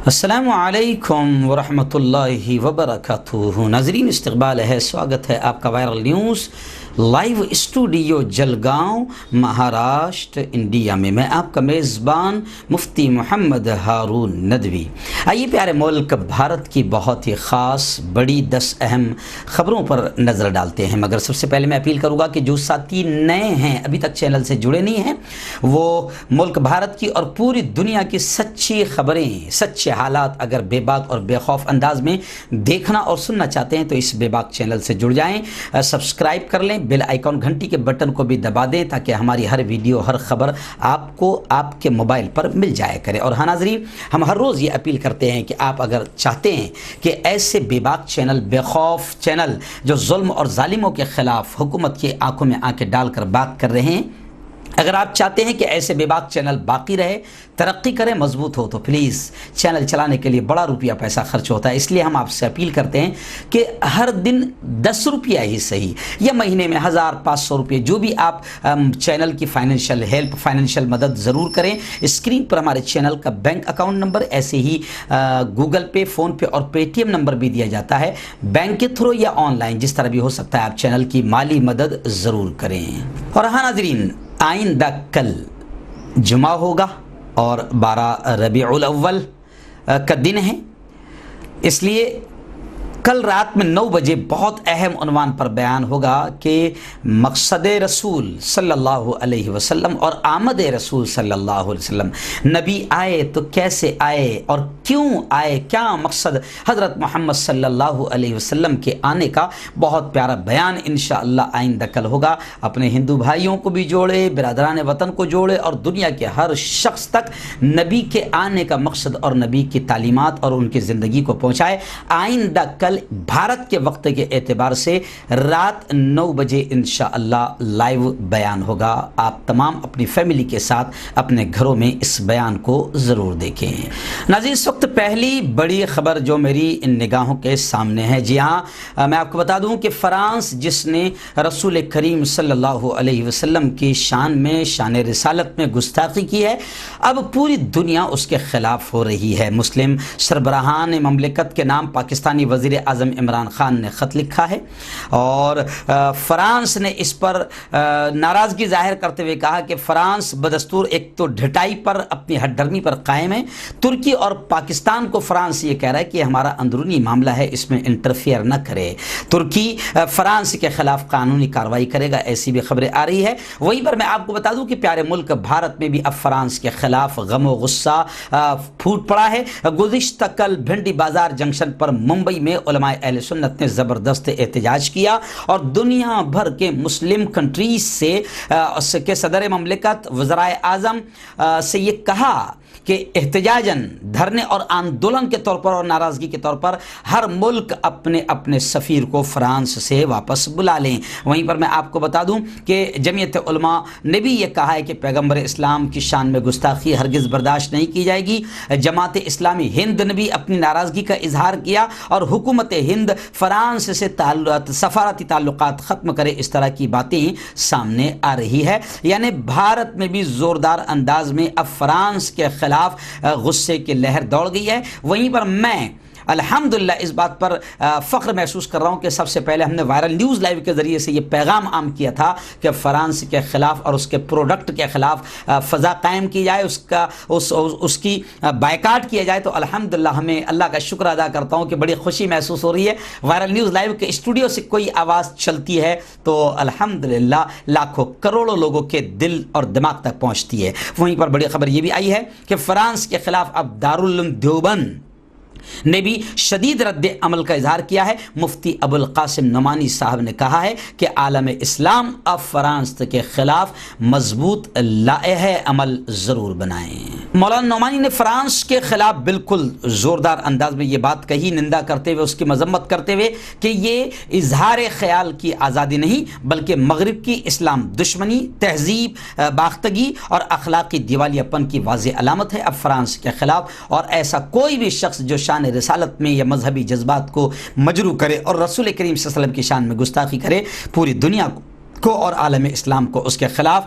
السلام علیکم ورحمۃ اللہ وبرکاتہ۔ ناظرین، استقبال ہے، سواگت ہے آپ کا viral news live studio Jalgaon, Maharashtra, India میں۔ میں آپ کا میزبان مفتی محمد ہارون ندوی۔ آئیے پیارے ملک بھارت کی بہت ہی خاص بڑی 10 اہم خبروں پر نظر ڈالتے ہیں، مگر سب سے پہلے میں اپیل کروں گا کہ جو ساتھی نئے ہیں، ابھی تک چینل سے جڑے نہیں ہیں، وہ ملک بھارت کی اور پوری دنیا کی سچی خبریں، سچے حالات اگر بے باک اور بے خوف انداز میں دیکھنا اور سننا چاہتے ہیں تو اس بے باک چینل سے جڑ جائیں، سبسکرائب کر لیں، بیل آئیکن گھنٹی کے بٹن کو بھی دبا دیں تاکہ ہماری ہر ویڈیو، ہر خبر آپ کو آپ کے موبائل پر مل جایا کرے۔ اور ہاں ناظرین، ہم ہر روز یہ اپیل کرتے ہیں کہ آپ اگر چاہتے ہیں کہ ایسے بے باک چینل، بے خوف چینل جو ظلم اور ظالموں کے خلاف حکومت کی آنکھوں میں آنکھیں ڈال کر بات کر رہے ہیں، اگر آپ چاہتے ہیں کہ ایسے بے باک چینل باقی رہے، ترقی کرے، مضبوط ہو، تو پلیز چینل چلانے کے لیے بڑا روپیہ پیسہ خرچ ہوتا ہے۔ اس لیے ہم آپ سے اپیل کرتے ہیں کہ ہر دن 10 روپیہ ہی صحیح، یا مہینے میں 1500 روپے، جو بھی آپ چینل کی فائنینشیل ہیلپ، فائنینشیل مدد ضرور کریں۔ اسکرین پر ہمارے چینل کا بینک اکاؤنٹ نمبر، ایسے ہی گوگل پے، فون پے اور پے ٹی ایم نمبر بھی دیا جاتا ہے۔ بینک کے تھرو یا آن لائن، جس طرح بھی ہو سکتا ہے، آپ چینل کی مالی مدد ضرور کریں۔ اور ہاں ناظرین، آئندہ کل جمعہ ہوگا اور 12 ربیع الاول کا دن ہے، اس لیے کل رات میں 9 بجے بہت اہم عنوان پر بیان ہوگا کہ مقصد رسول صلی اللہ علیہ وسلم اور آمد رسول صلی اللہ علیہ وسلم، نبی آئے تو کیسے آئے اور کیوں آئے، کیا مقصد حضرت محمد صلی اللہ علیہ وسلم کے آنے کا، بہت پیارا بیان انشاءاللہ آئندہ کل ہوگا۔ اپنے ہندو بھائیوں کو بھی جوڑے، برادران وطن کو جوڑے اور دنیا کے ہر شخص تک نبی کے آنے کا مقصد اور نبی کی تعلیمات اور ان کی زندگی کو پہنچائے۔ آئندہ کل بھارت کے وقت کے اعتبار سے رات 9 بجے انشاءاللہ لائیو بیان ہوگا۔ آپ تمام اپنی فیملی کے ساتھ اپنے گھروں میں اس بیان کو ضرور دیکھیں۔ ناظرین، اس وقت پہلی بڑی خبر جو میری ان نگاہوں کے سامنے ہے، جی ہاں، میں آپ کو بتا دوں کہ فرانس، جس نے رسول کریم صلی اللہ علیہ وسلم کی شان میں، شان رسالت میں گستاخی کی ہے، اب پوری دنیا اس کے خلاف ہو رہی ہے۔ مسلم سربراہان مملکت کے نام پاکستانی وزیر اعظم عمران خان نے خط لکھا ہے اور فرانس نے اس پر ناراضگی ظاہر کرتے ہوئے کہا کہ فرانس بدستور ایک تو ڈھٹائی پر، اپنی ہٹ ڈرمی پر قائم ہے۔ ترکی اور پاکستان کو فرانس یہ کہہ رہا ہے کہ ہمارا اندرونی معاملہ ہے، اس میں انٹرفیئر نہ کرے۔ ترکی فرانس کے خلاف قانونی کارروائی کرے گا، ایسی بھی خبریں آ رہی ہے۔ وہیں پر میں آپ کو بتا دوں کہ پیارے ملک بھارت میں بھی اب فرانس کے خلاف غم و غصہ پھوٹ پڑا ہے۔ گزشتہ کل بھنڈی بازار جنکشن پر ممبئی میں علماء اہل سنت نے زبردست احتجاج کیا اور دنیا بھر کے مسلم کنٹریز سے کے صدر مملکت، وزرائے اعظم سے یہ کہا کہ احتجاجاً، دھرنے اور آندولن کے طور پر اور ناراضگی کے طور پر ہر ملک اپنے اپنے سفیر کو فرانس سے واپس بلا لیں۔ وہیں پر میں آپ کو بتا دوں کہ جمعیت علماء نے بھی یہ کہا ہے کہ پیغمبر اسلام کی شان میں گستاخی ہرگز برداشت نہیں کی جائے گی۔ جماعت اسلامی ہند نے بھی اپنی ناراضگی کا اظہار کیا اور حکومت ہند فرانس سے سفارتی تعلقات ختم کرے، اس طرح کی باتیں سامنے آ رہی ہے۔ یعنی بھارت میں بھی زوردار انداز میں اب فرانس کے خلاف غصے کی لہر دوڑ گئی ہے۔ وہیں پر میں الحمدللہ اس بات پر فخر محسوس کر رہا ہوں کہ سب سے پہلے ہم نے وائرل نیوز لائیو کے ذریعے سے یہ پیغام عام کیا تھا کہ فرانس کے خلاف اور اس کے پروڈکٹ کے خلاف فضا قائم کی جائے، اس کی بائیکاٹ کیا جائے۔ تو الحمدللہ ہمیں اللہ کا شکر ادا کرتا ہوں کہ بڑی خوشی محسوس ہو رہی ہے۔ وائرل نیوز لائیو کے اسٹوڈیو سے کوئی آواز چلتی ہے تو الحمدللہ لاکھوں کروڑوں لوگوں کے دل اور دماغ تک پہنچتی ہے۔ وہیں پر بڑی خبر یہ بھی آئی ہے کہ فرانس کے خلاف اب دارالعلوم دیوبند نے بھی شدید رد عمل کا اظہار کیا ہے۔ مفتی ابو القاسم نعمانی صاحب نے کہا ہے کہ عالم اسلام اب فرانس کے خلاف مضبوط لائحہ عمل ضرور بنائیں۔ مولانا نعمانی نے فرانس کے خلاف بالکل زوردار انداز میں یہ بات کہی، نندا کرتے ہوئے، اس کی مذمت کرتے ہوئے کہ یہ اظہار خیال کی آزادی نہیں بلکہ مغرب کی اسلام دشمنی، تہذیب باختگی اور اخلاقی دیوالیہ پن کی واضح علامت ہے اب فرانس کے خلاف، اور ایسا کوئی بھی شخص جو شان رسالت میں یا مذہبی جذبات کو مجروح کرے اور رسول کریم صلی اللہ علیہ وسلم کی شان میں گستاخی کرے، پوری دنیا کو اور عالم اسلام کو اس کے خلاف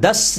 10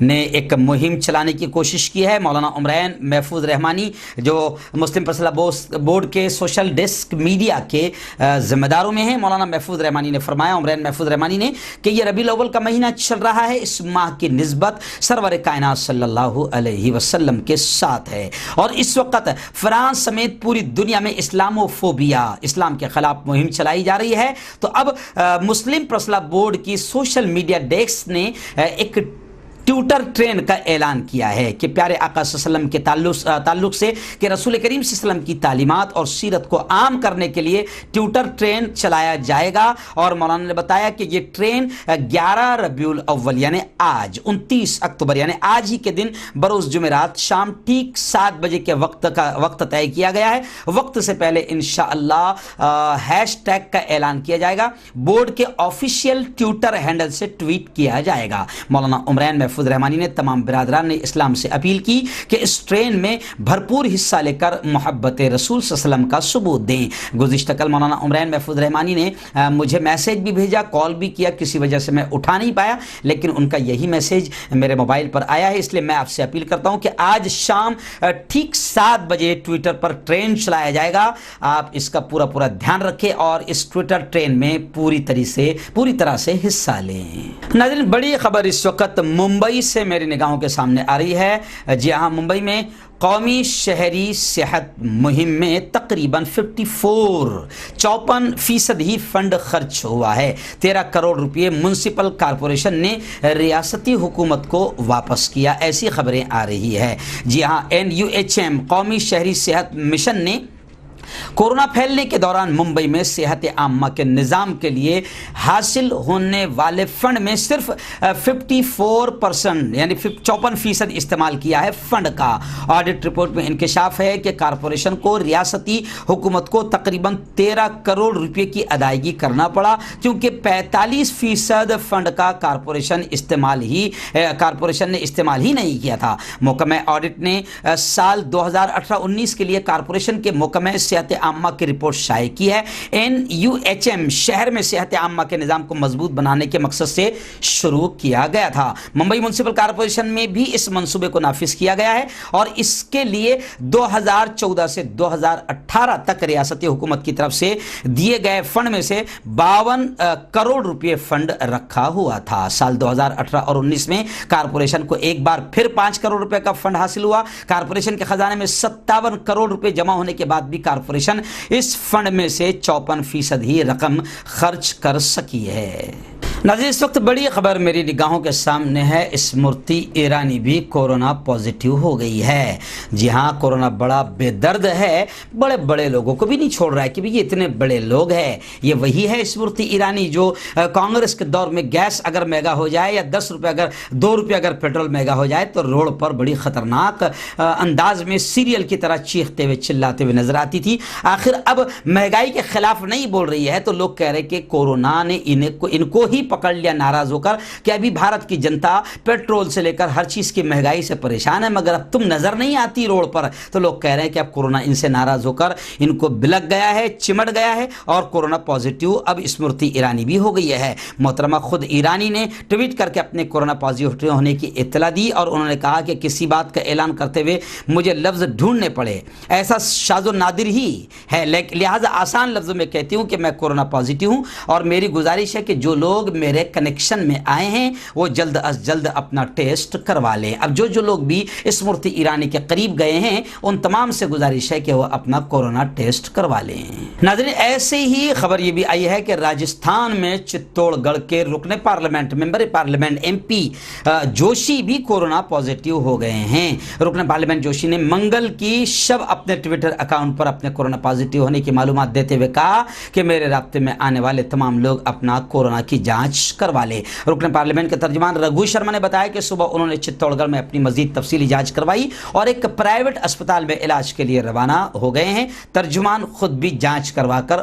نے ایک مہم چلانے کی کوشش کی ہے۔ مولانا عمران محفوظ رحمانی جو مسلم پرسنل بورڈ کے سوشل ڈیسک میڈیا کے ذمہ داروں میں ہیں، مولانا محفوظ رحمانی نے فرمایا، عمران محفوظ رحمانی نے، کہ یہ ربیع الاول کا مہینہ چل رہا ہے، اس ماہ کی نسبت سرور کائنات صلی اللہ علیہ وسلم کے ساتھ ہے، اور اس وقت فرانس سمیت پوری دنیا میں اسلاموفوبیا، اسلام کے خلاف مہم چلائی جا رہی ہے۔ تو اب مسلم پرسنل بورڈ کی سوشل میڈیا ڈیسک نے ایک ٹویٹر ٹرین کا اعلان کیا ہے کہ پیارے آقا صلی اللہ علیہ وسلم کے تعلق سے کہ رسول کریم صلی اللہ علیہ وسلم کی تعلیمات اور سیرت کو عام کرنے کے لیے ٹویٹر ٹرین چلایا جائے گا، اور مولانا نے بتایا کہ یہ ٹرین 11 ربیع الاول یعنی آج 29 اکتوبر یعنی آج ہی کے دن بروز جمعرات شام ٹھیک 7 بجے کے وقت طے کیا گیا ہے۔ وقت سے پہلے انشاءاللہ ہیش ٹیگ کا اعلان کیا جائے گا، بورڈ کے آفیشیل ٹویٹر ہینڈل سے ٹویٹ کیا جائے گا۔ مولانا عمران محفوظ رحمانی نے تمام برادران اسلام سے اپیل کی کہ اس ٹرین میں بھرپور حصہ لے کر محبت رسول صلی اللہ علیہ وسلم کا ثبوت دیں۔ گزشتہ کل مولانا عمران محفوظ رحمانی نے مجھے میسیج بھی بھیجا، کال بھی کیا، کسی وجہ سے میں اٹھا نہیں پایا، لیکن ان کا یہی میسیج میرے موبائل پر آیا ہے، اس لیے میں آپ سے اپیل کرتا ہوں کہ آج شام ٹھیک 7 بجے ٹویٹر پر ٹرین چلایا جائے گا، آپ اس کا پورا دھیان رکھیں اور اس ٹویٹر ٹرین میں پوری طرح سے حصہ لیں۔ ناظرین، بڑی خبر اس وقت ممبئی سے میری نگاہوں کے سامنے آ رہی ہے۔ جی ہاں، ممبئی میں قومی شہری صحت مہم میں تقریباً 54% ہی فنڈ خرچ ہوا ہے۔ 13 کروڑ روپے میونسپل کارپوریشن نے ریاستی حکومت کو واپس کیا، ایسی خبریں آ رہی ہے۔ جی ہاں، NUHM قومی شہری صحت مشن نے کورونا پھیلنے کے دوران ممبئی میں صحت عامہ کے نظام کے لیے حاصل ہونے والے فنڈ میں صرف 54% یعنی 54% استعمال کیا ہے فنڈ کا۔ آڈٹ رپورٹ میں انکشاف ہے کہ کارپوریشن کو ریاستی حکومت کو تقریباً 13 کروڑ روپے کی ادائیگی کرنا پڑا، کیونکہ 45% فنڈ کا کارپوریشن نے استعمال ہی نہیں کیا تھا۔ محکمہ آڈٹ نے سال 2018-19 کے لیے کارپوریشن کے محکمہ صحت عامہ کی رپورٹ شائع کی ہے۔ NUHM شہر میں صحت عامہ کے نظام کو مضبوط بنانے کے مقصد سے شروع کیا گیا تھا۔ ممبئی میونسپل کارپوریشن میں بھی اس منصوبے کو نافذ کیا گیا ہے، اور اس کے لیے 2014 سے 2018 تک ریاستی حکومت کی طرف سے دیے گئے فنڈ میں سے 52 کروڑ روپے فنڈ رکھا ہوا تھا۔ سال 2018 اور 19 میں کارپوریشن کو ایک بار پھر 5 کروڑ روپے کا فنڈ حاصل ہوا۔ کارپوریشن کے خزانے میں 57 کروڑ روپے جمع ہونے کے بعد بھی کارپوریشن اس فنڈ میں سے 54% ہی رقم خرچ کر سکی ہے۔ ناظرین، اس وقت بڑی خبر میری نگاہوں کے سامنے ہے، اسمرتی ایرانی بھی کورونا پازیٹیو ہو گئی ہے۔ جی ہاں، کورونا بڑا بے درد ہے، بڑے لوگوں کو بھی نہیں چھوڑ رہا ہے کہ یہ اتنے بڑے لوگ ہیں۔ یہ وہی ہے اسمرتی ایرانی جو کانگریس کے دور میں گیس اگر مہنگا ہو جائے یا 2 روپے اگر پیٹرول مہنگا ہو جائے تو روڈ پر بڑی خطرناک انداز میں سیریل کی طرح چیختے ہوئے چلاتے ہوئے نظر آتی تھی۔ آخر اب مہنگائی کے خلاف نہیں بول رہی ہے تو لوگ کہہ رہے کہ کورونا نے ان کو ہی پکڑ لیا ناراض ہو کر کہ ابھی بھارت کی جنتا پیٹرول سے لے کر ہر چیز کی مہنگائی سے پریشان ہے، مگر اب تم نظر نہیں آتی روڈ پر، تو لوگ کہہ رہے ہیں کہ اب کورونا ان سے ناراض ہو کر ان کو بلک گیا ہے، چمٹ گیا ہے، اور کورونا پازیٹیو اب اسمرتی ایرانی بھی ہو گئی ہے۔ محترمہ خود ایرانی نے ٹویٹ کر کے اپنے کورونا پازیٹیو ہونے کی اطلاع دی، اور انہوں نے کہا کہ کسی بات کا اعلان کرتے ہوئے مجھے لفظ ڈھونڈنے پڑے، ایسا شاذ و نادر ہی ہے، لہٰذا آسان لفظوں میں کہتی ہوں کہ میں کورونا پازیٹیو ہوں، اور میری گزارش ہے کہ جو لوگ میرے کنیکشن میں آئے ہیں وہ جلد از جلد اپنا ٹیسٹ کروا لیں۔ اب جو لوگ بھی اسمرتی ایرانی کے قریب گئے ہیں ان تمام سے گزارش ہے کہ وہ اپنا کورونا ٹیسٹ کروا لیں۔ ناظرین، ایسے ہی خبر یہ بھی آئی ہے کہ راجستھان میں چتوڑ گڑھ کے رکن parliament member parliament MP Joshi بھی کورونا پازیٹیو ہو گئے ہیں۔ رکن پارلیمنٹ جوشی نے منگل کی شب اپنے ٹویٹر اکاؤنٹ پر اپنے کورونا پازیٹیو ہونے کی معلومات دیتے ہوئے کہا کہ میرے رابطے میں آنے والے تمام لوگ اپنا کورونا کی جانچ کروا لے۔ رکن پارلیمنٹ کے ترجمان رگھو شرما نے بتایا کہ صبح انہوں نے چتوڑ گڑھ میں اپنی مزید تفصیلی جانچ کروائی اور ایک پرائیویٹ اسپتال میں علاج کے لیے روانہ ہو گئے ہیں۔ ترجمان خود بھی جانچ کروا کر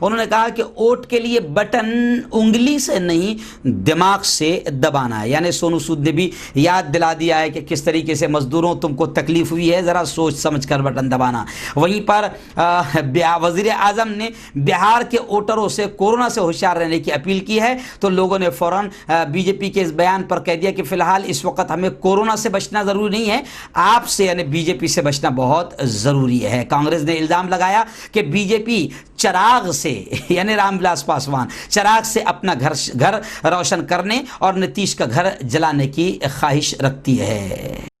انہوں نے کہا کہ ووٹ کے لیے بٹن انگلی سے نہیں دماغ سے دبانا ہے. یعنی سونو سود نے بھی یاد دلا دیا ہے کہ کس طریقے سے مزدوروں تم کو تکلیف ہوئی ہے, ذرا سوچ سمجھ کر بٹن دبانا. وہیں پر وزیر اعظم نے بہار کے ووٹروں سے کورونا سے ہوشیار رہنے کی اپیل کی ہے. تو لوگوں نے فوراً بی جے پی کے اس بیان پر کہہ دیا کہ فی الحال اس وقت ہمیں کورونا سے بچنا ضروری نہیں ہے, آپ سے یعنی بی جے پی سے بچنا بہت ضروری ہے. کانگریس نے الزام لگایا کہ بی جے پی چراغ سے یعنی رام ولاس پاسوان چراغ سے اپنا گھر روشن کرنے اور نتیش کا گھر جلانے کی خواہش رکھتی ہے.